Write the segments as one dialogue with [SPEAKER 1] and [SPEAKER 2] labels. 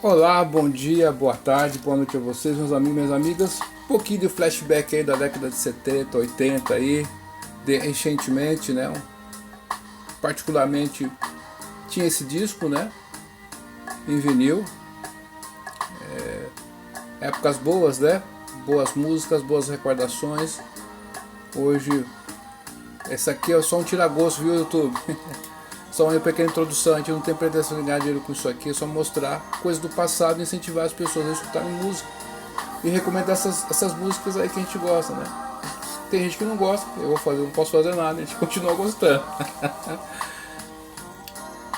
[SPEAKER 1] Olá, bom dia, boa tarde, boa noite a vocês, meus amigos e minhas amigas. Um pouquinho de flashback aí da década de 70, 80 aí, recentemente, né? Particularmente tinha esse disco, né? Em vinil. Épocas boas, né? Boas músicas, boas recordações. Hoje, essa aqui é só um tira-gosto, viu, YouTube? Só uma pequena introdução, a gente não tem pretensão de ganhar dinheiro com isso aqui, é só mostrar coisas do passado e incentivar as pessoas a escutarem música e recomendar essas músicas aí que a gente gosta, né? Tem gente que não gosta, eu não posso fazer nada, a gente continua gostando.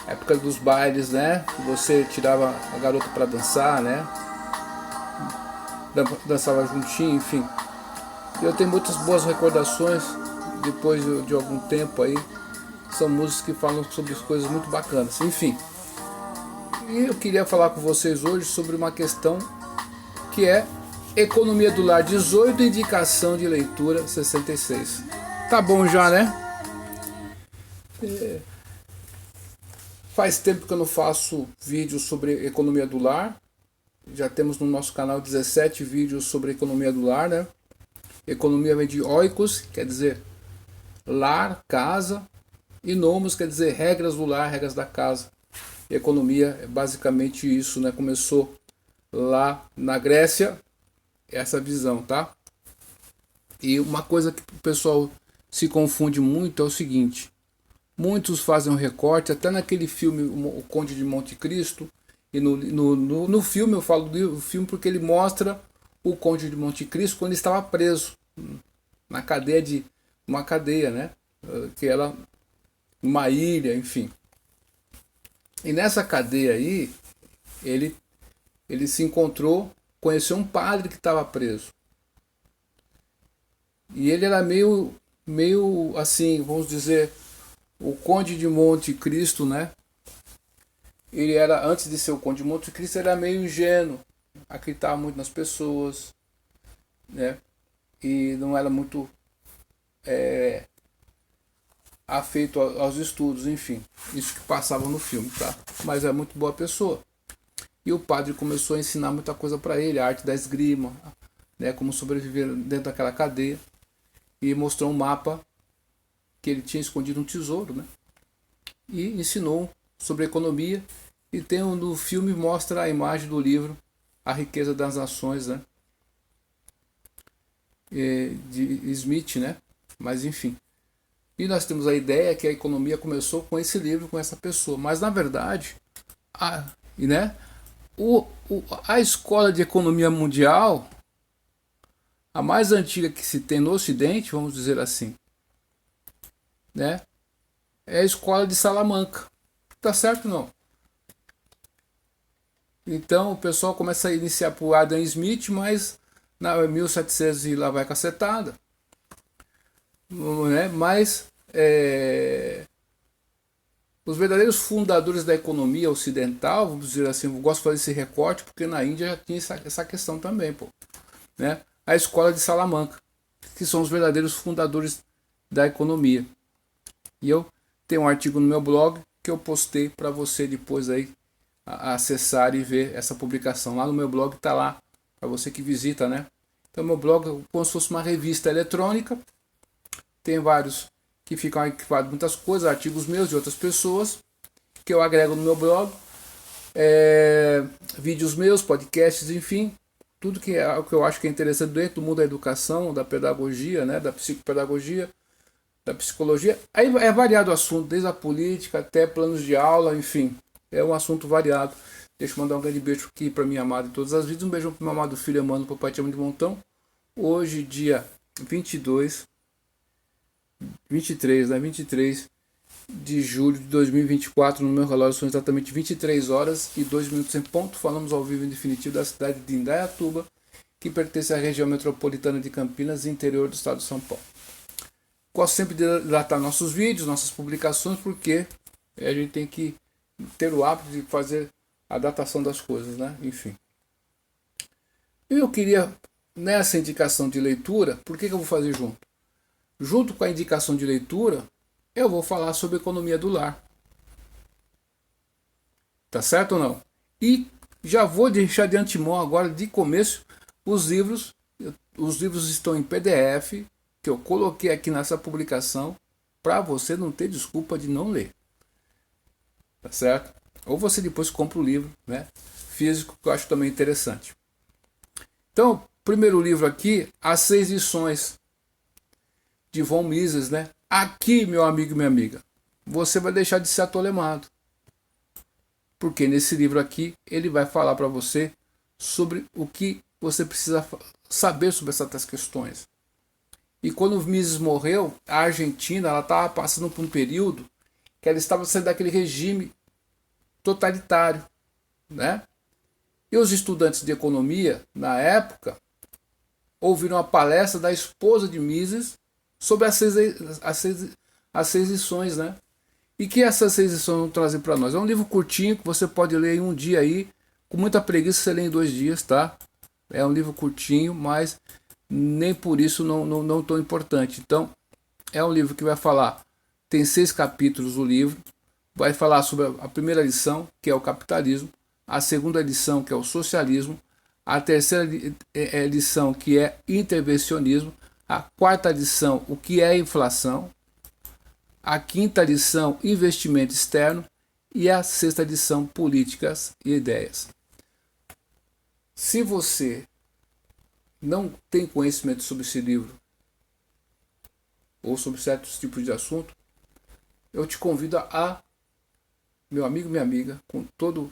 [SPEAKER 1] Época dos bailes, né? Você tirava a garota para dançar, né? Dançava juntinho, enfim. E eu tenho muitas boas recordações depois de algum tempo aí. São músicas que falam sobre coisas muito bacanas, enfim. E eu queria falar com vocês hoje sobre uma questão que é Economia do Lar 18, indicação de leitura 66. Tá bom já, né? Faz tempo que eu não faço vídeos sobre economia do lar. Já temos no nosso canal 17 vídeos sobre economia do lar, né? Economia vem de oikos, quer dizer lar, casa, e nomos quer dizer regras do lar, regras da casa. E economia é basicamente isso, né? Começou lá na Grécia, essa visão, tá? E uma coisa que o pessoal se confunde muito é o seguinte: muitos fazem um recorte, até naquele filme O Conde de Monte Cristo, e no filme, eu falo do filme porque ele mostra o Conde de Monte Cristo quando ele estava preso na cadeia uma cadeia, né? Que era uma ilha, enfim. E nessa cadeia aí, ele se encontrou, conheceu um padre que estava preso. E ele era meio assim, vamos dizer, o Conde de Monte Cristo, né? Ele era, antes de ser o Conde de Monte Cristo, ele era meio ingênuo, acreditava muito nas pessoas, né? E não era muito afeito aos estudos, enfim. Isso que passava no filme, tá? Mas é muito boa pessoa. E o padre começou a ensinar muita coisa para ele, a arte da esgrima, né? Como sobreviver dentro daquela cadeia. E mostrou um mapa que ele tinha escondido um tesouro, né? E ensinou sobre economia. E tem no filme mostra a imagem do livro A Riqueza das Nações, né? De Smith, né? Mas enfim. E nós temos a ideia que a economia começou com esse livro, com essa pessoa. Mas na verdade, né? A escola de economia mundial, a mais antiga que se tem no Ocidente, vamos dizer assim, né? É a escola de Salamanca. Tá certo ou não? Então o pessoal começa a iniciar por Adam Smith, mas na 1700 e lá vai cacetada, né? Mas os verdadeiros fundadores da economia ocidental, vamos dizer assim, eu gosto de fazer esse recorte porque na Índia já tinha essa questão também, pô, né? A escola de Salamanca, que são os verdadeiros fundadores da economia. E eu tenho um artigo no meu blog que eu postei para você depois aí acessar e ver essa publicação. Lá no meu blog tá lá, para você que visita, né? Então meu blog é como se fosse uma revista eletrônica. Tem vários que ficam equipados muitas coisas, artigos meus de outras pessoas, que eu agrego no meu blog. Vídeos meus, podcasts, enfim. Tudo que é o que eu acho que é interessante dentro do mundo da educação, da pedagogia, né? Da psicopedagogia, da psicologia. Aí é variado o assunto, desde a política até planos de aula, enfim. É um assunto variado. Deixa eu mandar um grande beijo aqui para minha amada em todas as vidas. Um beijão para meu amado filho Emmanuel, papai te ama de montão. Hoje, dia 23, né? 23 de julho de 2024, no meu relógio são exatamente 23 horas e 2 minutos em ponto. Falamos ao vivo em definitivo da cidade de Indaiatuba, que pertence à região metropolitana de Campinas, interior do estado de São Paulo. Gosto sempre de datar nossos vídeos, nossas publicações, porque a gente tem que ter o hábito de fazer a datação das coisas, né? Enfim. Eu queria, nessa indicação de leitura, por que eu vou fazer junto? Junto com a indicação de leitura, eu vou falar sobre economia do lar. Tá certo ou não? E Já vou deixar de antemão agora, de começo, os livros. Os livros estão em PDF, que eu coloquei aqui nessa publicação, para você não ter desculpa de não ler. Tá certo? Ou você depois compra o livro, né, físico, que eu acho também interessante. Então, primeiro livro aqui, As 6 Lições, de Von Mises, né? Aqui, meu amigo e minha amiga, você vai deixar de ser atolemado. Porque nesse livro aqui, ele vai falar para você sobre o que você precisa saber sobre essas questões. E quando o Mises morreu, a Argentina ela estava passando por um período que ela estava saindo daquele regime totalitário, né? E os estudantes de economia, na época, ouviram a palestra da esposa de Mises sobre as seis lições, né? E que essas 6 lições vão trazer para nós? É um livro curtinho que você pode ler em um dia aí, com muita preguiça você lê em 2 dias, tá? É um livro curtinho, mas nem por isso não tão importante. Então, é um livro que vai falar, tem 6 capítulos o livro, vai falar sobre a primeira lição, que é o capitalismo, a segunda lição, que é o socialismo, a terceira lição, que é intervencionismo, a quarta lição, o que é inflação, a quinta lição, investimento externo, e a sexta lição, políticas e ideias. Se você não tem conhecimento sobre esse livro, ou sobre certos tipos de assunto, eu te convido a, meu amigo, minha amiga, com toda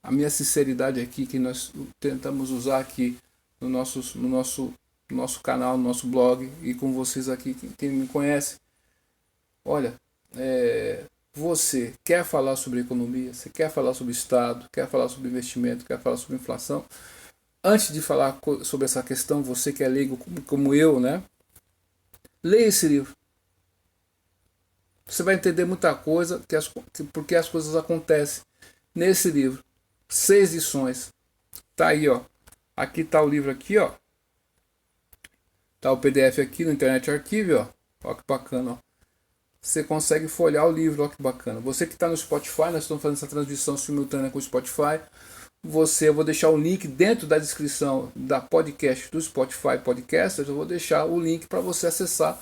[SPEAKER 1] a minha sinceridade aqui, que nós tentamos usar aqui no nosso canal, no nosso blog, e com vocês aqui, quem me conhece, olha, você quer falar sobre economia, você quer falar sobre Estado, quer falar sobre investimento, quer falar sobre inflação, antes de falar sobre essa questão, você que é leigo como eu, né? Leia esse livro. Você vai entender muita coisa, porque as coisas acontecem nesse livro. 6 lições. Tá aí, ó. Aqui tá o livro aqui, ó. Tá o PDF aqui no Internet Archive, ó. Ó que bacana, ó. Você consegue folhear o livro, ó que bacana. Você que está no Spotify, nós estamos fazendo essa transmissão simultânea com o Spotify. Eu vou deixar o link dentro da descrição da podcast do Spotify Podcasters. Eu vou deixar o link para você acessar.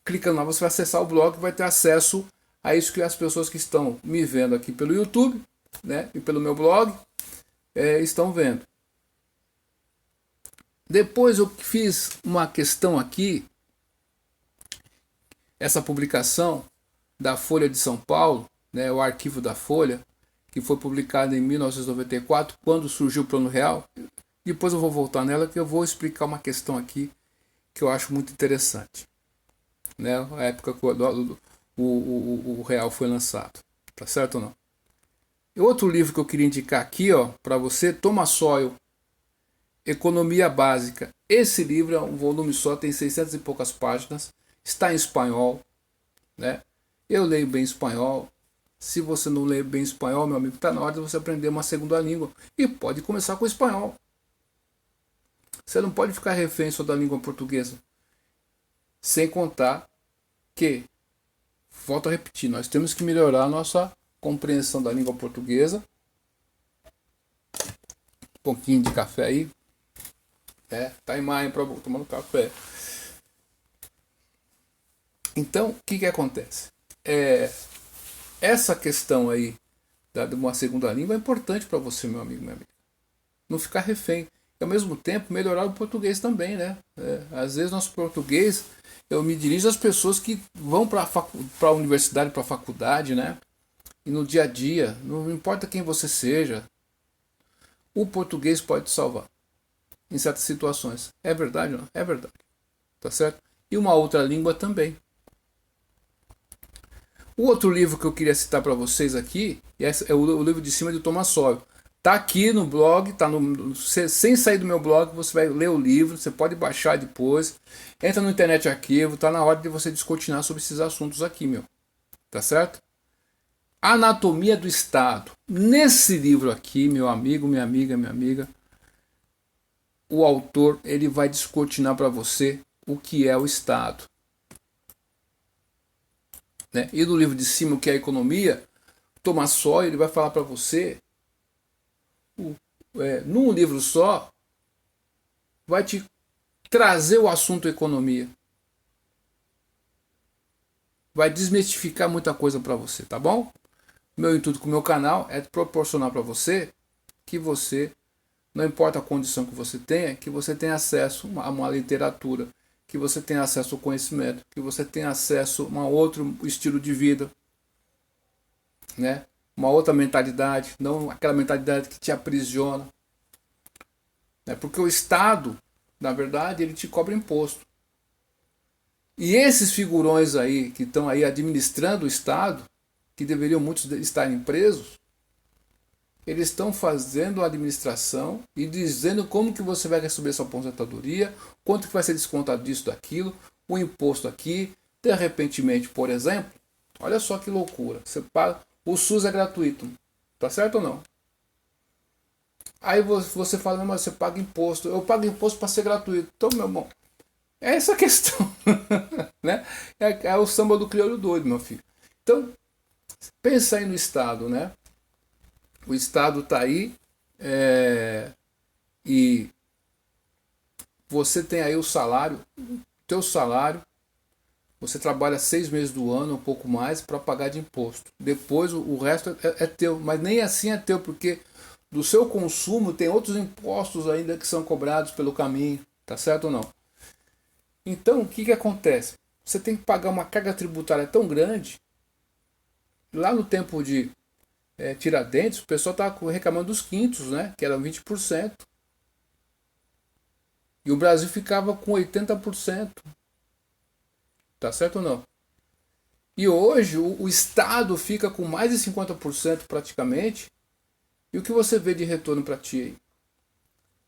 [SPEAKER 1] Clicando lá, você vai acessar o blog e vai ter acesso a isso que as pessoas que estão me vendo aqui pelo YouTube, né, e pelo meu blog, estão vendo. Depois eu fiz uma questão aqui, essa publicação da Folha de São Paulo, né, o arquivo da Folha, que foi publicada em 1994, quando surgiu o Plano Real. Depois eu vou voltar nela, que eu vou explicar uma questão aqui que eu acho muito interessante, né, a época que o Real foi lançado, tá certo ou não? E outro livro que eu queria indicar aqui, ó, para você, Thomas Sowell, Economia Básica. Esse livro é um volume só, tem 600 e poucas páginas, está em espanhol, né? Eu leio bem espanhol. Se você não lê bem espanhol, meu amigo, está na hora de você aprender uma segunda língua. E pode começar com o espanhol. Você não pode ficar refém só da língua portuguesa. Sem contar que, volto a repetir, nós temos que melhorar a nossa compreensão da língua portuguesa. Um pouquinho de café aí. Tá em maio para tomar café. Então, o que acontece? Essa questão aí de uma segunda língua é importante para você, meu amigo, minha amiga. Não ficar refém. E ao mesmo tempo melhorar o português também, né? Às vezes nosso português, eu me dirijo às pessoas que vão para a universidade, para a faculdade, né? E no dia a dia, não importa quem você seja, o português pode te salvar em certas situações. É verdade ou não? É verdade. Tá certo? E uma outra língua também. O outro livro que eu queria citar para vocês aqui é o livro de cima de Thomas Sowell. Tá aqui no blog, sem sair do meu blog, você vai ler o livro, você pode baixar depois. Entra no Internet Arquivo, tá na hora de você descortinar sobre esses assuntos aqui, meu. Tá certo? Anatomia do Estado. Nesse livro aqui, meu amigo, minha amiga, o autor ele vai descortinar para você o que é o Estado. Né? E no livro de cima, o que é a economia, Thomas Sowell ele vai falar para você num livro só, vai te trazer o assunto economia. Vai desmistificar muita coisa para você, tá bom? Meu intuito com o meu canal é proporcionar para você que você, não importa a condição que você tenha acesso a uma literatura, que você tenha acesso ao conhecimento, que você tenha acesso a um outro estilo de vida, né? Uma outra mentalidade, não aquela mentalidade que te aprisiona. Né? Porque o Estado, na verdade, ele te cobra imposto. E esses figurões aí, que estão aí administrando o Estado, que deveriam muitos estarem presos, eles estão fazendo a administração e dizendo como que você vai receber sua aposentadoria, quanto que vai ser descontado disso, daquilo, o imposto aqui, de repentemente, por exemplo, olha só que loucura, você paga, o SUS é gratuito, tá certo ou não? Aí você fala, mas você paga imposto, eu pago imposto para ser gratuito, então meu irmão, é essa a questão, né? É o samba do crioulo doido, meu filho. Então, pensa aí no Estado, né? O Estado está aí e você tem aí o salário, teu salário, você trabalha 6 meses do ano, um pouco mais, para pagar de imposto. Depois o resto é teu, mas nem assim é teu, porque do seu consumo tem outros impostos ainda que são cobrados pelo caminho, tá certo ou não? Então, o que acontece? Você tem que pagar uma carga tributária tão grande. Lá no tempo de Tiradentes, o pessoal estava reclamando dos quintos, né? Que eram 20%. E o Brasil ficava com 80%. Tá certo ou não? E hoje o Estado fica com mais de 50% praticamente. E o que você vê de retorno para ti aí?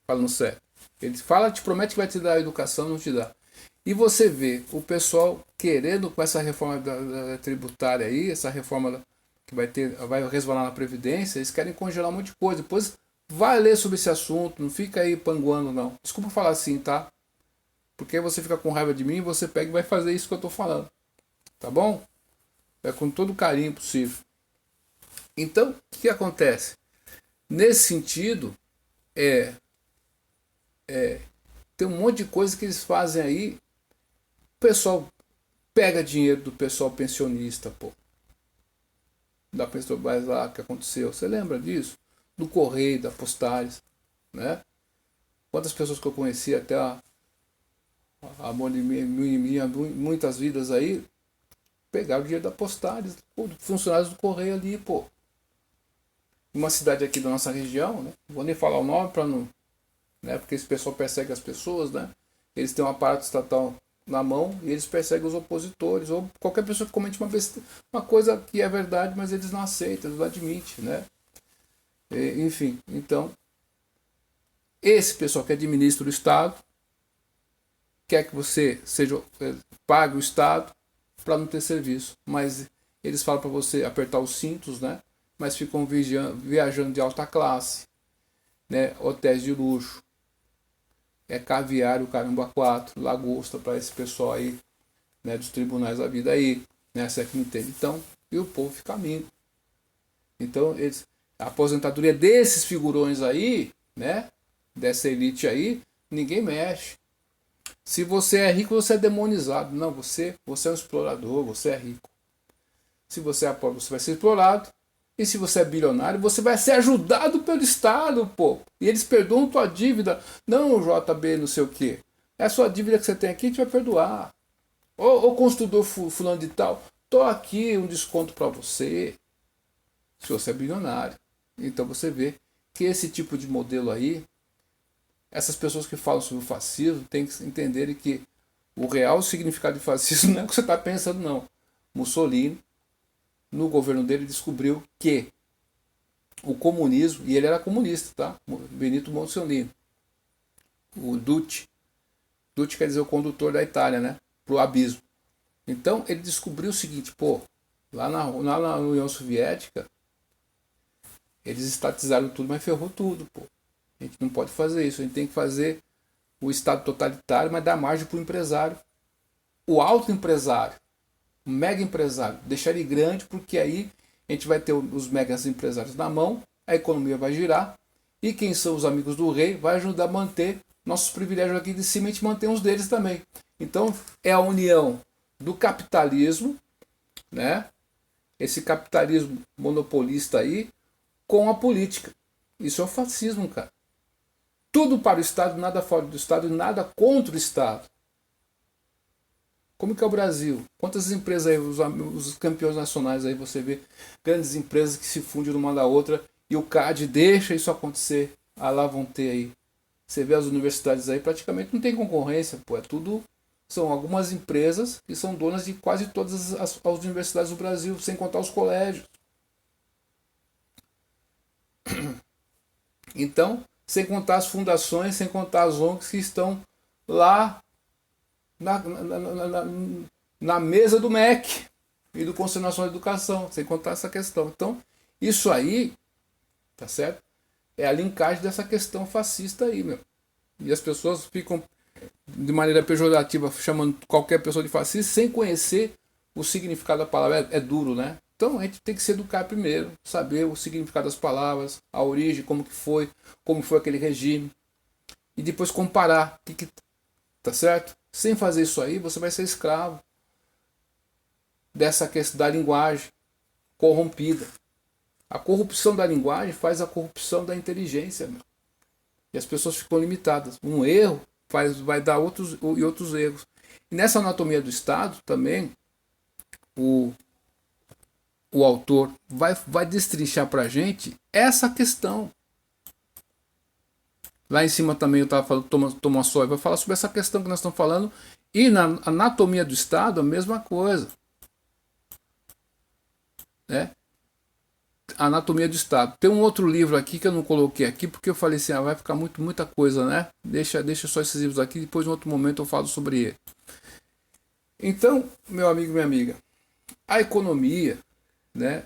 [SPEAKER 1] Falando sério. Ele fala, te promete que vai te dar a educação, não te dá. E você vê o pessoal querendo com essa reforma da tributária aí, essa reforma que vai resvalar na Previdência, eles querem congelar um monte de coisa. Depois vai ler sobre esse assunto, não fica aí panguando não. Desculpa falar assim, tá? Porque você fica com raiva de mim e você pega e vai fazer isso que eu tô falando. Tá bom? É com todo o carinho possível. Então, o que acontece? Nesse sentido, tem um monte de coisa que eles fazem aí. O pessoal pega dinheiro do pessoal pensionista, pô. Da pessoa lá que aconteceu. Você lembra disso? Do Correio, da Postales, né? Quantas pessoas que eu conheci até muitas vidas aí pegaram o dinheiro da Postales, funcionários do Correio ali, pô. Uma cidade aqui da nossa região, né? Não vou nem falar o nome para não, né? Porque esse pessoal persegue as pessoas, né? Eles têm um aparato estatal na mão e eles perseguem os opositores ou qualquer pessoa que comente uma coisa que é verdade, mas eles não aceitam, eles não admitem, né? Enfim, então esse pessoal que administra o Estado quer que você pague o Estado para não ter serviço, mas eles falam para você apertar os cintos, né? Mas ficam viajando de alta classe, né? Hotéis de luxo, caviar, o caramba 4, lagosta para esse pessoal aí, né? Dos tribunais da vida aí, né? Você é que me entende. Então, e o povo fica amigo. Então, a aposentadoria desses figurões aí, né? Dessa elite aí, ninguém mexe. Se você é rico, você é demonizado. Não, você é um explorador, você é rico. Se você é pobre, você vai ser explorado. E se você é bilionário, você vai ser ajudado pelo Estado, pô. E eles perdoam tua dívida. Não, JB, não sei o quê. É a sua dívida que você tem aqui, a gente vai perdoar. Ô construtor fulano de tal, tô aqui um desconto para você. Se você é bilionário. Então você vê que esse tipo de modelo aí, essas pessoas que falam sobre o fascismo têm que entenderem que o real significado de fascismo não é o que você está pensando, não. Mussolini, no governo dele, descobriu que o comunismo, e ele era comunista, tá? Benito Mussolini, o Duce quer dizer o condutor da Itália, né? Pro abismo. Então ele descobriu o seguinte, pô, lá na União Soviética, eles estatizaram tudo, mas ferrou tudo, pô. A gente não pode fazer isso, a gente tem que fazer o Estado totalitário, mas dar margem para o empresário. O alto empresário, o mega empresário, deixar ele grande, porque aí a gente vai ter os megas empresários na mão, a economia vai girar E quem são os amigos do rei vai ajudar a manter nossos privilégios aqui de cima, e a gente mantém os deles também. Então é a união do capitalismo, né? Esse capitalismo monopolista aí, com a política. Isso é o fascismo, cara. Tudo para o Estado, nada fora do Estado e nada contra o Estado. Como que é o Brasil? Quantas empresas aí, os campeões nacionais aí, você vê grandes empresas que se fundem uma da outra e o CAD deixa isso acontecer. Ah, lá vão ter aí. Você vê as universidades aí, praticamente não tem concorrência, pô, é tudo. São algumas empresas que são donas de quase todas as universidades do Brasil, sem contar os colégios. Então, sem contar as fundações, sem contar as ONGs que estão lá na mesa do MEC e do Conselho Nacional de Educação, sem contar essa questão. Então, isso aí, tá certo? É a linkagem dessa questão fascista aí, meu. E as pessoas ficam de maneira pejorativa chamando qualquer pessoa de fascista sem conhecer o significado da palavra. É duro, né? Então a gente tem que se educar primeiro, saber o significado das palavras, a origem, como foi aquele regime, e depois comparar, tá certo? Sem fazer isso aí, você vai ser escravo dessa questão da linguagem corrompida. A corrupção da linguagem faz a corrupção da inteligência, meu. E as pessoas ficam limitadas. Um erro vai dar outros erros. E nessa anatomia do Estado também, o autor vai destrinchar para a gente essa questão. Lá em cima também eu estava falando, Thomas Sowell vai falar sobre essa questão que nós estamos falando. E na anatomia do Estado, a mesma coisa. Né? Anatomia do Estado. Tem um outro livro aqui que eu não coloquei aqui, porque eu falei assim, vai ficar muita coisa, né? Deixa só esses livros aqui, depois em outro momento eu falo sobre ele. Então, meu amigo e minha amiga, a economia, né?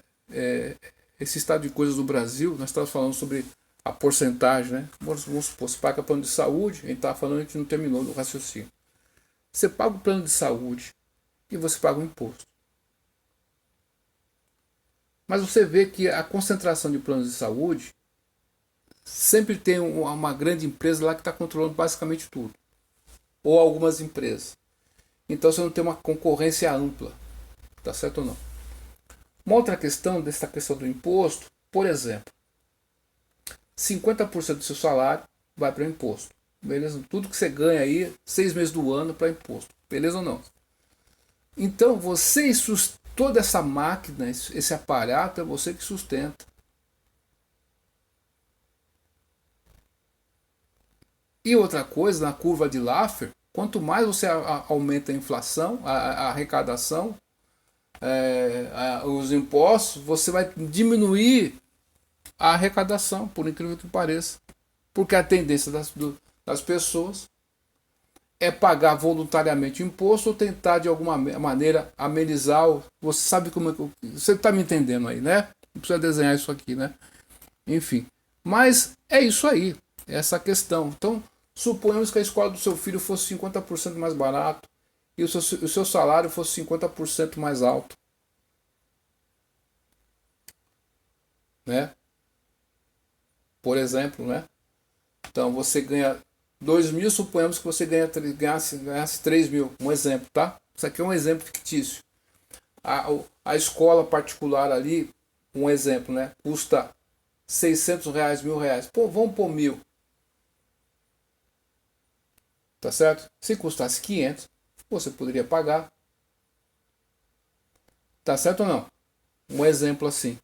[SPEAKER 1] Esse estado de coisas do Brasil, nós estávamos falando sobre a porcentagem, né? Vamos supor, você paga plano de saúde, a gente estava falando, a gente não terminou o raciocínio. Você paga o plano de saúde e você paga o imposto. Mas você vê que a concentração de planos de saúde sempre tem uma grande empresa lá que está controlando basicamente tudo. Ou algumas empresas. Então você não tem uma concorrência ampla. Tá certo ou não? Uma outra questão dessa questão do imposto, por exemplo, 50% do seu salário vai para imposto. Beleza? Tudo que você ganha aí, 6 meses do ano para imposto. Beleza ou não? Então você toda essa máquina, esse aparato, é você que sustenta. E outra coisa, na curva de Laffer, quanto mais você aumenta a inflação, a arrecadação, os impostos, você vai diminuir a arrecadação, por incrível que pareça. Porque a tendência das pessoas é pagar voluntariamente o imposto ou tentar de alguma maneira amenizar. Você sabe como é que. Você está me entendendo aí, né? Não precisa desenhar isso aqui, né? Enfim. Mas é isso aí. Essa questão. Então, suponhamos que a escola do seu filho fosse 50% mais barato e o seu salário fosse 50% mais alto. Né? Por exemplo, né? Então você ganha 2 mil, suponhamos que você ganhasse 3 mil. Um exemplo, tá? Isso aqui é um exemplo fictício. A escola particular ali, um exemplo, né? Custa 600 reais, R$1.000. Pô, vamos pôr 1.000. Tá certo? Se custasse 500, você poderia pagar. Tá certo ou não? Um exemplo assim.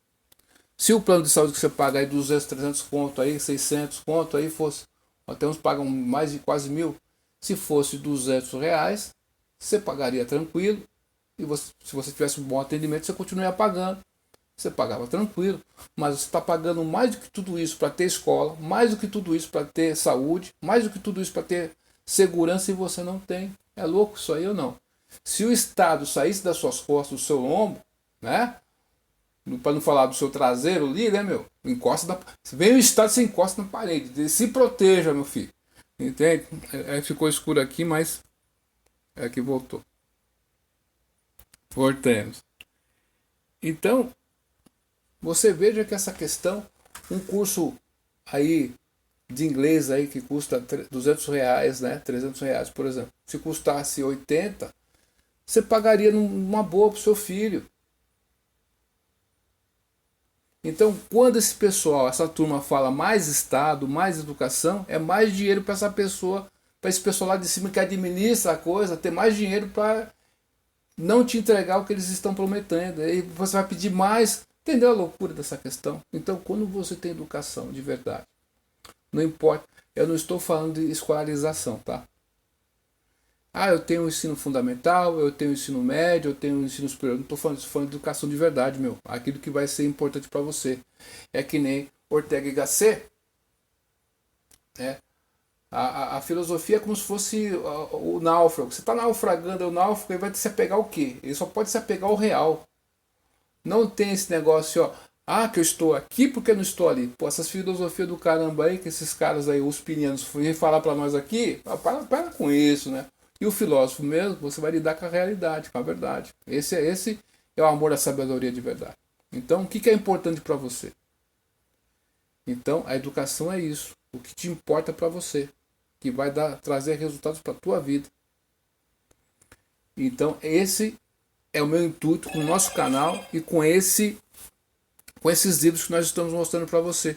[SPEAKER 1] Se o plano de saúde que você paga aí 200, 300 conto aí, 600 conto aí fosse, até uns pagam mais de quase 1.000. Se fosse R$200, você pagaria tranquilo. E se você tivesse um bom atendimento, você continuaria pagando. Você pagava tranquilo. Mas você está pagando mais do que tudo isso para ter escola, mais do que tudo isso para ter saúde, mais do que tudo isso para ter segurança e você não tem. É louco isso aí ou não? Se o Estado saísse das suas costas, do seu ombro, né? Para não falar do seu traseiro ali, né, meu? Se vem o Estado, você encosta na parede. Se proteja, meu filho. Entende? Ficou escuro aqui, mas é que voltou. Voltemos. Então, você veja que essa questão, um curso aí de inglês aí que custa R$ 200, né? R$ 300, por exemplo. Se custasse 80, você pagaria numa boa para o seu filho. Então, quando esse pessoal, essa turma fala mais Estado, mais educação, é mais dinheiro para essa pessoa, para esse pessoal lá de cima que administra a coisa, ter mais dinheiro para não te entregar o que eles estão prometendo. Aí você vai pedir mais. Entendeu a loucura dessa questão? Então, quando você tem educação de verdade, não importa, eu não estou falando de escolarização, tá? Ah, eu tenho o ensino fundamental, eu tenho o ensino médio, eu tenho o ensino superior. Não estou falando disso, estou falando de educação de verdade, meu. Aquilo que vai ser importante para você. É que nem Ortega y Gasset, né? A filosofia é como se fosse o náufrago. Você está naufragando, é o náufrago, ele vai se apegar ao quê? Ele só pode se apegar ao real. Não tem esse negócio, ó. Ah, que eu estou aqui porque eu não estou ali. Pô, essas filosofias do caramba aí, que esses caras aí, os pinianos, vêm falar para nós aqui, para com isso, né? E o filósofo mesmo, você vai lidar com a realidade, com a verdade. Esse é o amor à sabedoria de verdade. Então, o que é importante para você? Então, a educação é isso. O que te importa para você, que vai trazer resultados para a tua vida. Então, esse é o meu intuito com o nosso canal e com esses livros que nós estamos mostrando para você.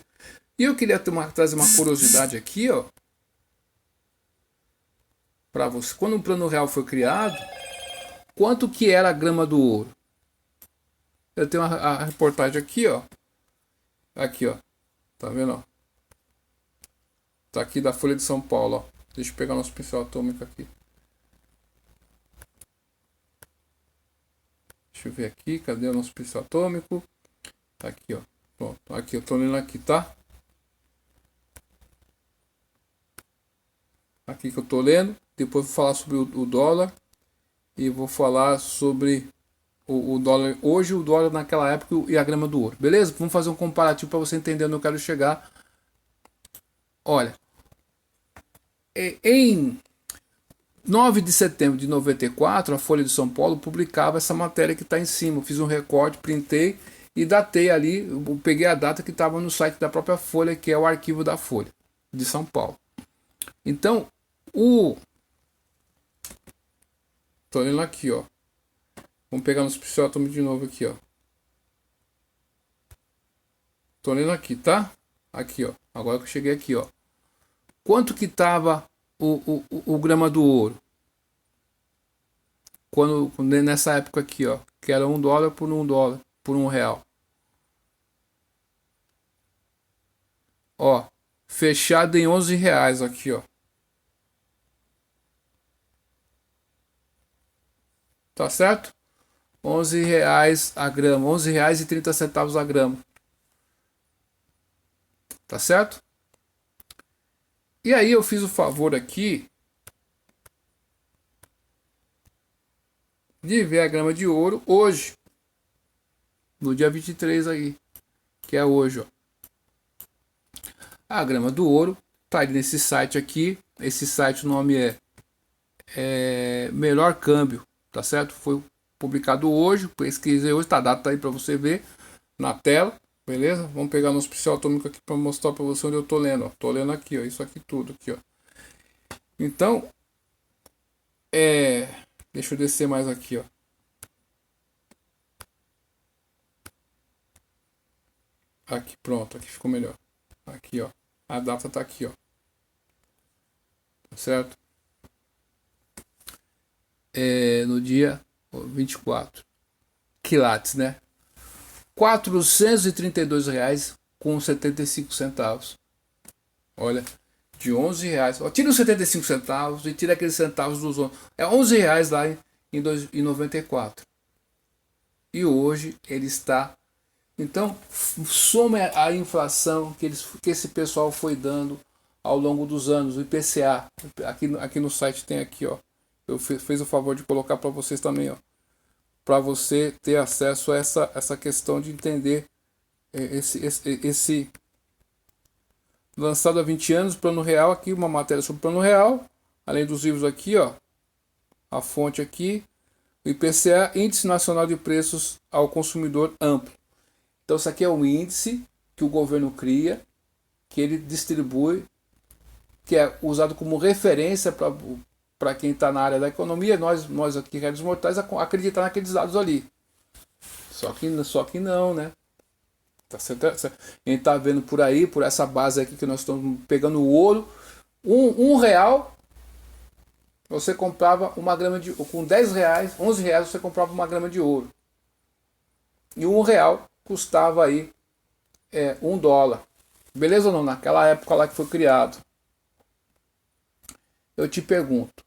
[SPEAKER 1] E eu queria trazer uma curiosidade aqui, ó, para você. Quando o Plano Real foi criado, quanto que era a grama do ouro? Eu tenho a reportagem aqui, ó. Aqui, ó. Tá vendo, ó? Tá aqui da Folha de São Paulo, ó. Deixa eu pegar nosso pincel atômico aqui. Deixa eu ver aqui, cadê o nosso pincel atômico? Tá aqui, ó. Pronto, aqui eu tô lendo aqui, tá? Aqui que eu tô lendo. Depois vou falar sobre o dólar. E vou falar sobre o dólar hoje, o dólar naquela época e a grama do ouro. Beleza? Vamos fazer um comparativo para você entender onde eu quero chegar. Olha, em 9 de setembro de 94, a Folha de São Paulo publicava essa matéria que está em cima. Eu fiz um recorte, printei e datei ali. Eu peguei a data que estava no site da própria Folha, que é o arquivo da Folha de São Paulo. Então, tô olhando aqui, ó. Vamos pegar nos pincel atômico de novo aqui, ó. Tô lendo aqui, tá? Aqui, ó. Agora que eu cheguei aqui, ó. Quanto que tava o grama do ouro? Nessa época aqui, ó. Que era $1 por $1, por R$1. Ó. Fechado em R$11 aqui, ó. Tá certo? R$11 a grama. R$11,30 a grama. Tá certo? E aí eu fiz o favor aqui de ver a grama de ouro hoje. No dia 23 aí. Que é hoje, ó. A grama do ouro tá aí nesse site aqui. Esse site, o nome é Melhor Câmbio. Tá certo? Foi publicado hoje. Pesquisei hoje. Tá a data aí para você ver na tela. Beleza? Vamos pegar nosso pincel atômico aqui para mostrar para você onde eu tô lendo. Ó. Tô lendo aqui, ó. Isso aqui tudo aqui, ó. Então, deixa eu descer mais aqui, ó. Aqui, pronto. Aqui ficou melhor. Aqui, ó. A data tá aqui, ó. Tá certo? No dia 24. Quilates, né? R$432,75. Olha, de R$11. Ó, tira os 75 centavos e tira aqueles centavos dos outros. É R$11 lá em 94. E hoje ele está. Então, soma a inflação que esse pessoal foi dando ao longo dos anos, o IPCA. Aqui no site tem aqui, ó. Eu fiz o favor de colocar para vocês também, ó. Para você ter acesso a essa questão de entender esse lançado há 20 anos, Plano Real, aqui uma matéria sobre o Plano Real, além dos livros aqui, ó, a fonte aqui, o IPCA, Índice Nacional de Preços ao Consumidor Amplo. Então isso aqui é um índice que o governo cria, que ele distribui que é usado como referência para quem está na área da economia, nós aqui, réis mortais, acreditar naqueles dados ali. Só que não, né? Tá certo? A gente está vendo por aí, por essa base aqui que nós estamos pegando o ouro, um real, você comprava uma grama de ouro. Com 10 reais, 11 reais você comprava uma grama de ouro. E um real custava aí $1. Beleza ou não? Naquela época lá que foi criado. Eu te pergunto,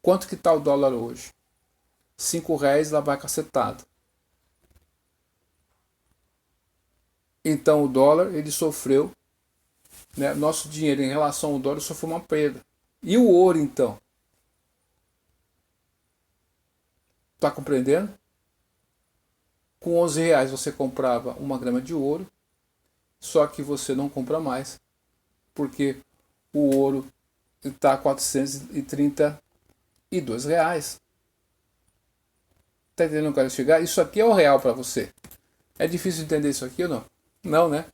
[SPEAKER 1] quanto que está o dólar hoje? R$5 lá vai cacetada. Então o dólar, ele sofreu, né, nosso dinheiro em relação ao dólar sofreu uma perda. E o ouro então? Tá compreendendo? Com 11 reais você comprava uma grama de ouro, só que você não compra mais, porque o ouro está a R$432. Tá entendendo onde eu quero chegar? Isso aqui é o real para você. É difícil entender isso aqui ou não? Não, né?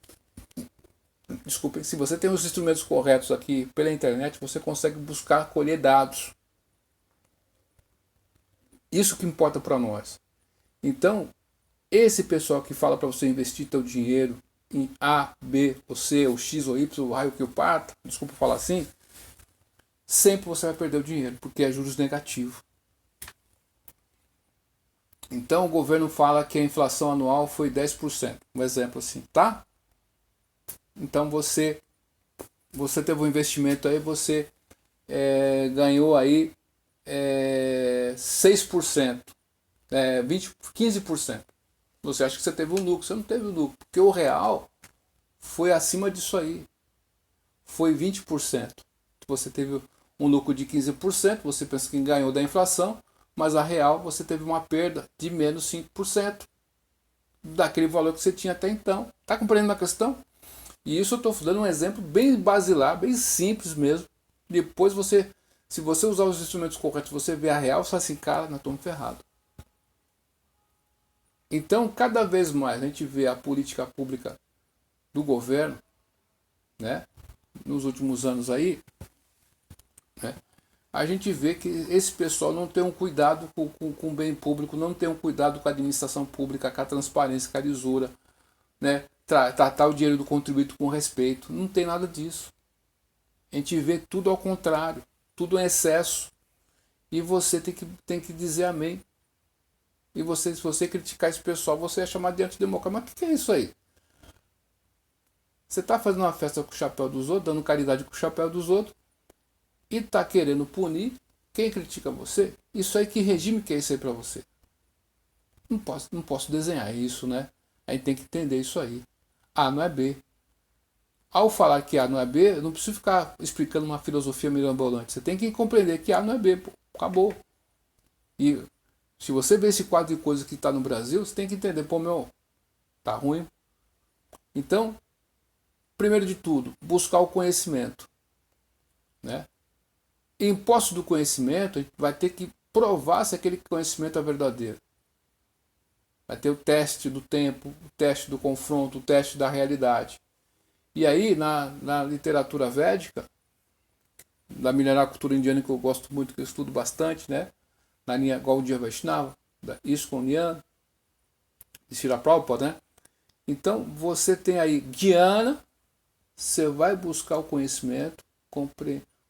[SPEAKER 1] Desculpem, se você tem os instrumentos corretos aqui pela internet, você consegue buscar, colher dados. Isso que importa para nós. Então, esse pessoal que fala para você investir teu dinheiro em A, B, ou C, ou X, ou Y, o raio que o parta, desculpa falar assim, sempre você vai perder o dinheiro, porque é juros negativos. Então o governo fala que a inflação anual foi 10%, um exemplo assim, tá? Então você teve um investimento aí, você ganhou aí 6%, 15%. Você acha que você teve um lucro, você não teve um lucro, porque o real foi acima disso aí, foi 20%. Você teve um lucro de 15%, você pensa que ganhou da inflação, mas a real você teve uma perda de menos 5% daquele valor que você tinha até então. Tá compreendendo a questão? E isso eu estou dando um exemplo bem basilar, bem simples mesmo. Depois você, se você usar os instrumentos corretos, você vê a real, você fala assim, cara, nós estamos ferrados. Então, cada vez mais a gente vê a política pública do governo, né, nos últimos anos aí, né, a gente vê que esse pessoal não tem um cuidado com o bem público, não tem um cuidado com a administração pública, com a transparência, com a lisura, né, tratar o dinheiro do contribuinte com respeito. Não tem nada disso. A gente vê tudo ao contrário, tudo em excesso. E você tem que dizer amém. E você, se você criticar esse pessoal, você é chamado de antidemocrata. Mas o que é isso aí? Você está fazendo uma festa com o chapéu dos outros, dando caridade com o chapéu dos outros, e está querendo punir quem critica você? Isso aí, que regime que é isso aí para você? Não posso desenhar isso, né? A gente tem que entender isso aí. A não é B. Ao falar que A não é B, eu não preciso ficar explicando uma filosofia mirabolante. Você tem que compreender que A não é B. Pô, acabou. E se você vê esse quadro de coisas que está no Brasil, você tem que entender, pô, meu, tá ruim. Então, primeiro de tudo, buscar o conhecimento, né? Em posse do conhecimento, a gente vai ter que provar se aquele conhecimento é verdadeiro. Vai ter o teste do tempo, o teste do confronto, o teste da realidade. E aí, na literatura védica, da milenar cultura indiana, que eu gosto muito, que eu estudo bastante, né? Na linha Gaudiya Vaishnava, da ISKCON Jnana, de Srila Prabhupada, né? Então, você tem aí Jnana, você vai buscar o conhecimento,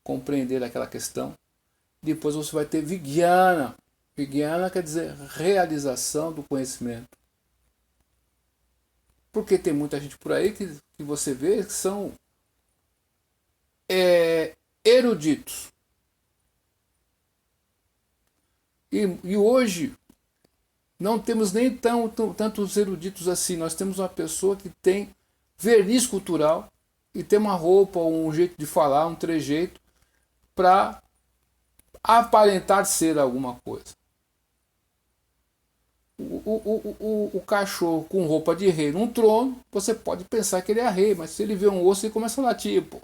[SPEAKER 1] compreender aquela questão. Depois você vai ter Vijnana. Vijnana quer dizer realização do conhecimento. Porque tem muita gente por aí que você vê que são eruditos. E hoje não temos nem tantos eruditos assim. Nós temos uma pessoa que tem verniz cultural e tem uma roupa, um jeito de falar, um trejeito para aparentar ser alguma coisa. O cachorro com roupa de rei num trono, você pode pensar que ele é rei, mas se ele vê um osso, ele começa a latir, pô.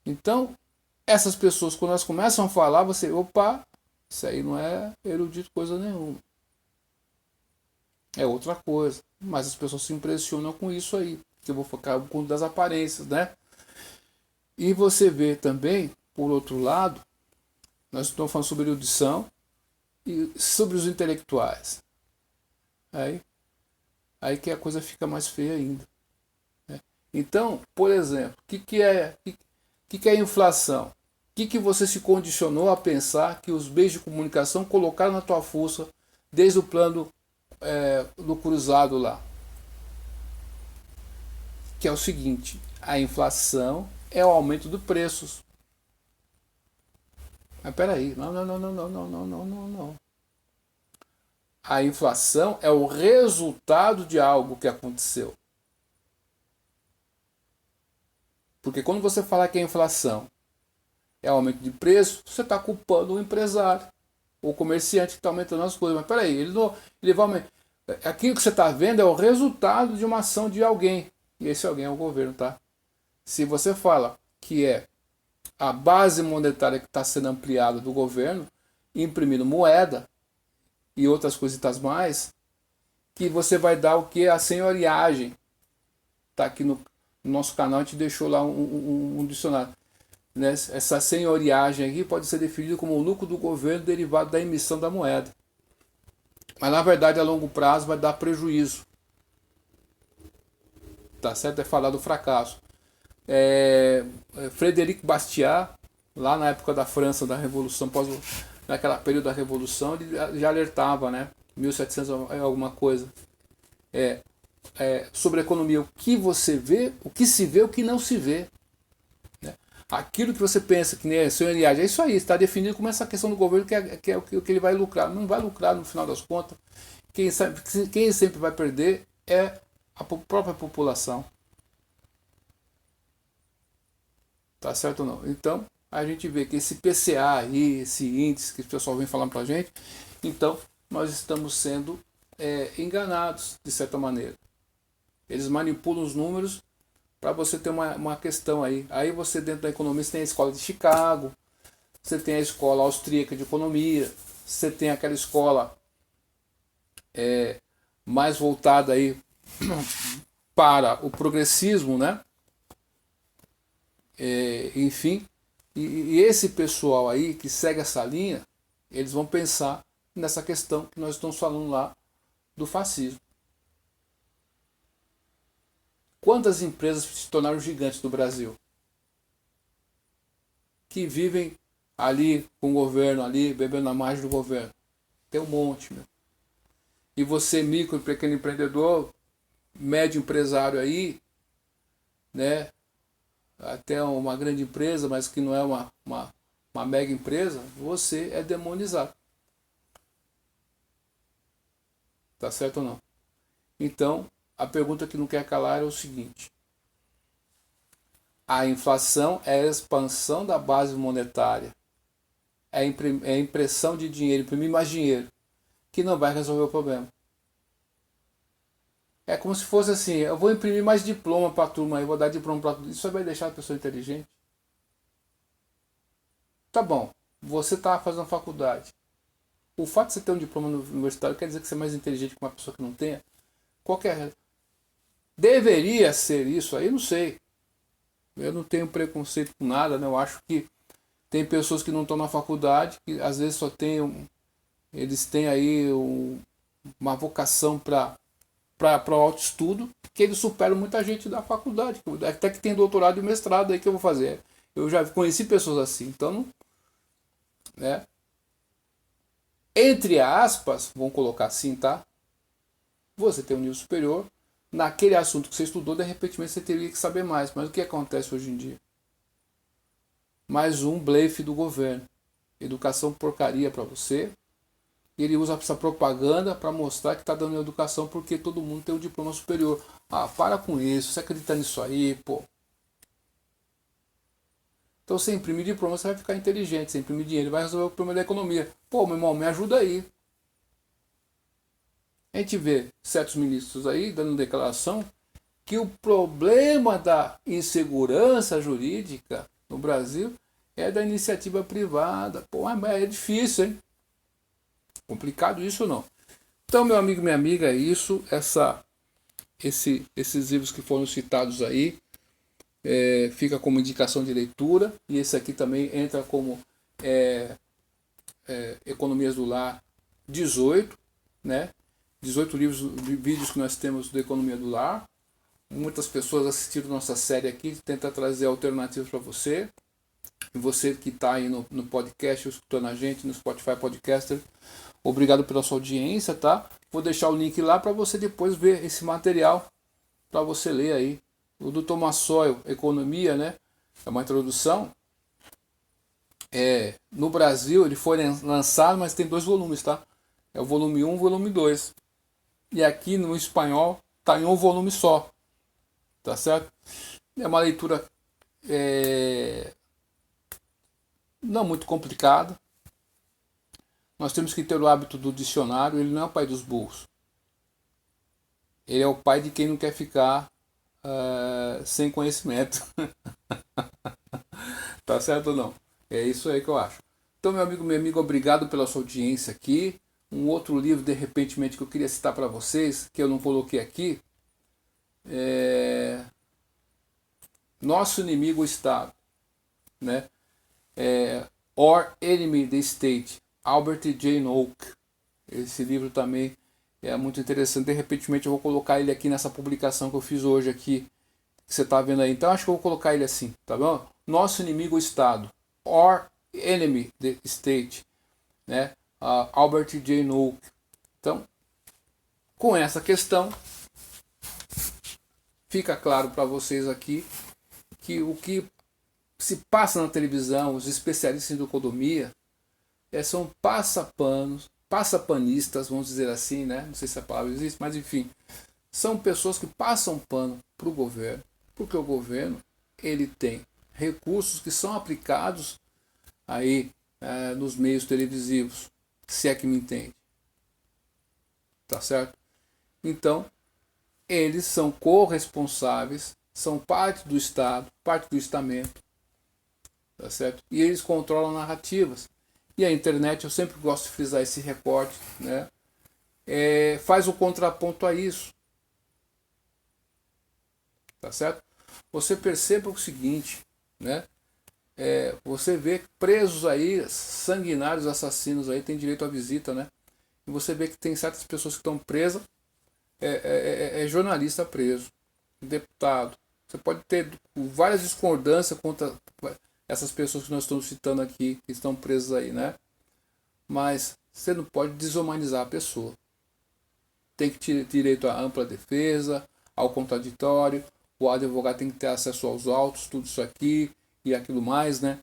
[SPEAKER 1] Então, essas pessoas, quando elas começam a falar, você, opa, isso aí não é erudito coisa nenhuma. É outra coisa. Mas as pessoas se impressionam com isso aí, que eu vou focar com das aparências, né? E você vê também, por outro lado, nós estamos falando sobre erudição e sobre os intelectuais. Aí que a coisa fica mais feia ainda. Né? Então, por exemplo, o que é inflação? O que você se condicionou a pensar que os meios de comunicação colocaram na tua fuça desde o plano do cruzado lá? Que é o seguinte, a inflação é o aumento dos preços. Mas peraí, não. A inflação é o resultado de algo que aconteceu. Porque quando você fala que a inflação é o aumento de preço, você está culpando o empresário, o comerciante que está aumentando as coisas. Mas peraí, ele vai aumentar. Aquilo que você está vendo é o resultado de uma ação de alguém. E esse alguém é o governo, tá? Se você fala que é a base monetária que está sendo ampliada do governo, imprimindo moeda e outras coisitas mais, que você vai dar o que? A senhoriagem. Tá aqui no nosso canal, a gente deixou lá um dicionário. Né? Essa senhoriagem aqui pode ser definida como o lucro do governo derivado da emissão da moeda. Mas na verdade a longo prazo vai dar prejuízo. Tá certo? É falar do fracasso. Frederic Bastiat, lá na época da França, da Revolução, naquela período da Revolução, ele já alertava, né? 1700 alguma coisa. Sobre a economia, o que você vê, o que se vê, o que não se vê. Né? Aquilo que você pensa que é senhoriagem, é isso aí, está definido como essa questão do governo que é o que ele vai lucrar. Não vai lucrar no final das contas. Quem sempre vai perder é a própria população. Tá certo ou não? Então, a gente vê que esse PCA aí, esse índice que o pessoal vem falando pra gente, então nós estamos sendo enganados, de certa maneira. Eles manipulam os números para você ter uma questão aí. Aí você, dentro da economia, você tem a escola de Chicago, você tem a escola austríaca de economia, você tem aquela escola mais voltada aí para o progressismo, né? Enfim, e esse pessoal aí que segue essa linha, eles vão pensar nessa questão que nós estamos falando lá do fascismo. Quantas empresas se tornaram gigantes do Brasil? Que vivem ali com o governo, ali bebendo na margem do governo. Tem um monte, meu. E você, micro e pequeno empreendedor, médio empresário aí, né? Até uma grande empresa, mas que não é uma mega empresa, você é demonizado. Tá certo ou não? Então, a pergunta que não quer calar é o seguinte: a inflação é a expansão da base monetária, é a impressão de dinheiro, imprimir mais dinheiro, que não vai resolver o problema. É como se fosse assim, eu vou imprimir mais diploma para a turma, eu vou dar diploma para tudo. Isso vai deixar a pessoa inteligente? Tá bom, você está fazendo faculdade. O fato de você ter um diploma universitário quer dizer que você é mais inteligente que uma pessoa que não tenha? Qualquer. Deveria ser isso aí, não sei. Eu não tenho preconceito com nada, né? Eu acho que tem pessoas que não estão na faculdade, que às vezes só tem eles têm aí uma vocação para o autoestudo, que eles superam muita gente da faculdade, até que tem doutorado e mestrado aí que eu vou fazer. Eu já conheci pessoas assim, então, né? Entre aspas, vamos colocar assim, tá? Você tem um nível superior, naquele assunto que você estudou, de repente você teria que saber mais. Mas o que acontece hoje em dia? Mais um blefe do governo. Educação porcaria para você. E ele usa essa propaganda para mostrar que está dando educação porque todo mundo tem um diploma superior. Ah, para com isso. Você acredita nisso aí, pô? Então, você imprimir diploma, você vai ficar inteligente. Você imprimir dinheiro, vai resolver o problema da economia. Pô, meu irmão, me ajuda aí. A gente vê certos ministros aí dando declaração que o problema da insegurança jurídica no Brasil é da iniciativa privada. Pô, mas é difícil, hein? Complicado isso ou não? Então, meu amigo e minha amiga, é isso. Esses livros que foram citados aí fica como indicação de leitura, e esse aqui também entra como Economias do Lar 18, né? 18 livros, vídeos que nós temos do Economia do Lar. Muitas pessoas assistiram nossa série aqui, tenta trazer alternativas para você. E você que está aí no podcast, escutando a gente, no Spotify Podcaster, obrigado pela sua audiência, tá? Vou deixar o link lá para você depois ver esse material, para você ler aí. O do Thomas Sowell, Economia, né? É uma introdução. No Brasil ele foi lançado, mas tem 2 volumes, tá? É o volume 1 e o volume 2. E aqui no espanhol está em um volume só. Tá certo? É uma leitura não muito complicada. Nós temos que ter o hábito do dicionário. Ele não é o pai dos burros. Ele é o pai de quem não quer ficar sem conhecimento. Tá certo ou não? É isso aí que eu acho. Então, meu amigo, obrigado pela sua audiência aqui. Um outro livro, de repente, que eu queria citar para vocês, que eu não coloquei aqui, Nosso Inimigo o Estado, né? Or Enemy the State, Albert J. Noack. Esse livro também é muito interessante. De repente eu vou colocar ele aqui nessa publicação que eu fiz hoje aqui, que você está vendo aí. Então acho que eu vou colocar ele assim, tá bom? Nosso Inimigo o Estado, Or Enemy the State, né? Albert J. Noack. Então, com essa questão, fica claro para vocês aqui que o que se passa na televisão, os especialistas em economia, são passapanistas, vamos dizer assim, né? Não sei se a palavra existe, mas enfim, são pessoas que passam pano para o governo, porque o governo ele tem recursos que são aplicados aí nos meios televisivos, se é que me entende, tá certo? Então, eles são corresponsáveis, são parte do Estado, parte do estamento, tá certo? E eles controlam narrativas. E a internet, eu sempre gosto de frisar esse recorte, né? Faz o contraponto a isso, tá certo? Você perceba o seguinte, né? Você vê presos aí, sanguinários assassinos aí, tem direito à visita, né? E você vê que tem certas pessoas que estão presas, jornalista preso, deputado. Você pode ter várias discordâncias contra essas pessoas que nós estamos citando aqui, que estão presas aí, né? Mas você não pode desumanizar a pessoa. Tem que ter direito à ampla defesa, ao contraditório, o advogado tem que ter acesso aos autos, tudo isso aqui e aquilo mais, né?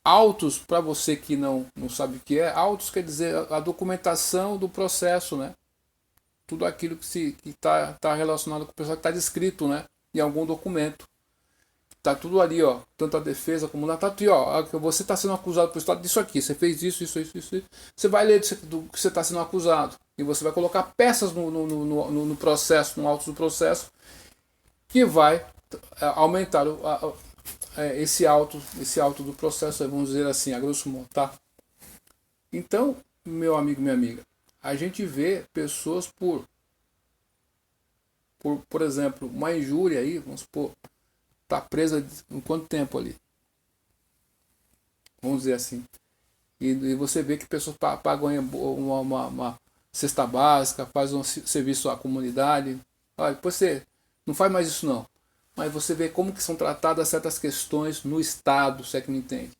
[SPEAKER 1] Autos, para você que não sabe o que é, autos quer dizer a documentação do processo, né? Tudo aquilo que está relacionado com o processo, que está descrito, né? Em algum documento. Tá tudo ali, ó, tanto a defesa como na tá aqui, ó, você está sendo acusado por Estado disso aqui, você fez isso. Você vai ler do que você está sendo acusado e você vai colocar peças no processo, no auto do processo, que vai aumentar esse auto do processo, vamos dizer assim, a grosso modo, tá? Então, meu amigo, minha amiga, a gente vê pessoas por exemplo, uma injúria aí, vamos supor, tá presa em quanto tempo ali? Vamos dizer assim. E você vê que pessoas pagam uma cesta básica, faz um serviço à comunidade. Olha, depois você não faz mais isso não. Mas você vê como que são tratadas certas questões no Estado, se é que me entende.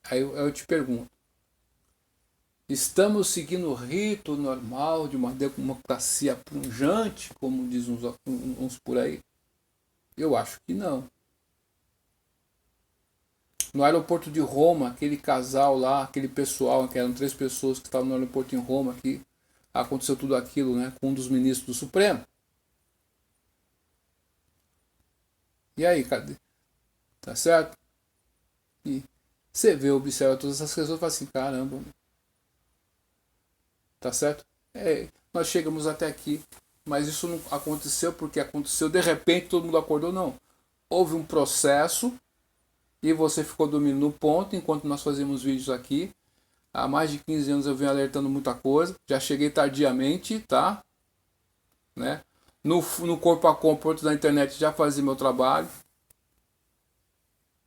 [SPEAKER 1] Aí eu te pergunto. Estamos seguindo o rito normal de uma democracia pungente, como diz uns por aí? Eu acho que não. No aeroporto de Roma, aquele casal lá, aquele pessoal, que eram 3 pessoas que estavam no aeroporto em Roma, que aconteceu tudo aquilo, né, com um dos ministros do Supremo. E aí, cadê? Tá certo? E você vê, observa todas essas questões e fala assim, caramba. Tá certo? Nós chegamos até aqui, mas isso não aconteceu porque aconteceu de repente, todo mundo acordou, não. Houve um processo e você ficou dormindo no ponto enquanto nós fazíamos vídeos aqui. Há mais de 15 anos eu venho alertando muita coisa, já cheguei tardiamente, tá? Né? No corpo a corpo da internet já fazia meu trabalho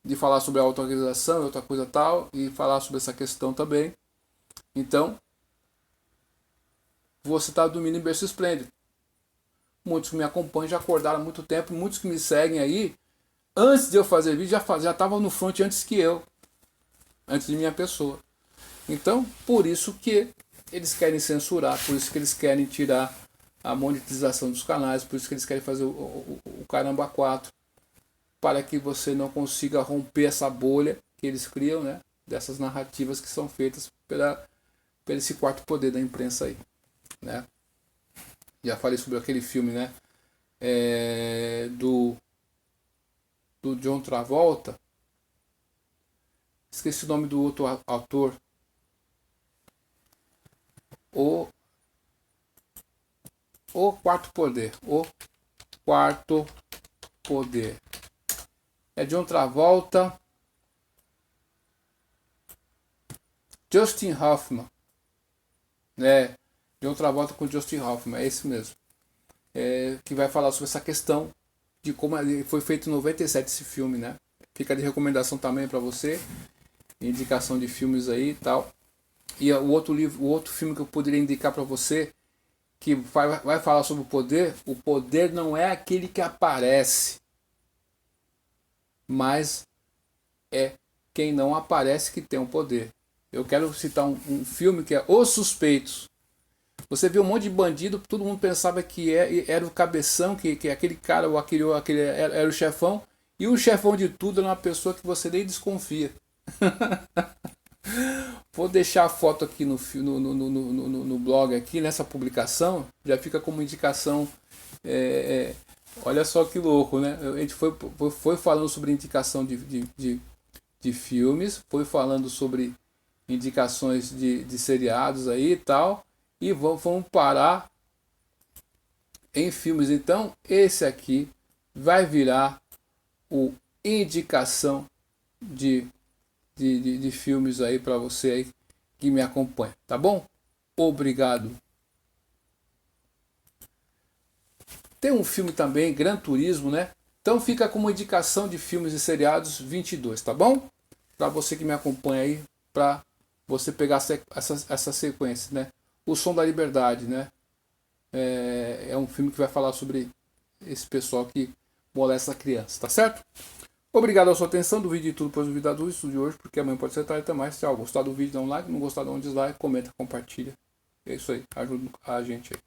[SPEAKER 1] de falar sobre a auto-organização e outra coisa tal, e falar sobre essa questão também. Então, você está dormindo em berço esplêndido. Muitos que me acompanham já acordaram há muito tempo, muitos que me seguem aí, antes de eu fazer vídeo, já estavam no front antes que eu, antes de minha pessoa. Então, por isso que eles querem censurar, por isso que eles querem tirar a monetização dos canais, por isso que eles querem fazer o caramba 4, para que você não consiga romper essa bolha que eles criam, né, dessas narrativas que são feitas por esse quarto poder da imprensa aí, né. Já falei sobre aquele filme, né, do John Travolta. Esqueci o nome do outro autor. O Quarto Poder. O Quarto Poder. É John Travolta. Justin Hoffman. John Travolta com Justin Hoffman. É esse mesmo. Que vai falar sobre essa questão de como foi feito em 97 esse filme, né? Fica de recomendação também para você. Indicação de filmes aí e tal. E o outro filme que eu poderia indicar para você, que vai falar sobre o poder não é aquele que aparece, mas é quem não aparece que tem o poder. Eu quero citar um filme que é Os Suspeitos. Você viu um monte de bandido, todo mundo pensava que era o cabeção, que aquele cara ou aquele era o chefão, e o chefão de tudo era uma pessoa que você nem desconfia. Vou deixar a foto aqui no blog, aqui nessa publicação, já fica como indicação. Olha só que louco, né? A gente foi falando sobre indicação de filmes, foi falando sobre indicações de seriados aí e tal, e vamos parar em filmes. Então, esse aqui vai virar o indicação de filmes aí para você aí que me acompanha, tá bom? Obrigado. Tem um filme também, Gran Turismo, né? Então fica como indicação de filmes e seriados 22, tá bom? Para você que me acompanha aí, para você pegar essa sequência, né? O Som da Liberdade, né? É um filme que vai falar sobre esse pessoal que molesta a criança, tá certo? Obrigado pela sua atenção, do vídeo e tudo, pois o vídeo adulto de hoje, porque amanhã pode ser tarde. Até mais. Tchau. Gostar do vídeo, dá um like. Não gostar, dá um dislike. Comenta, compartilha. É isso aí. Ajuda a gente aí.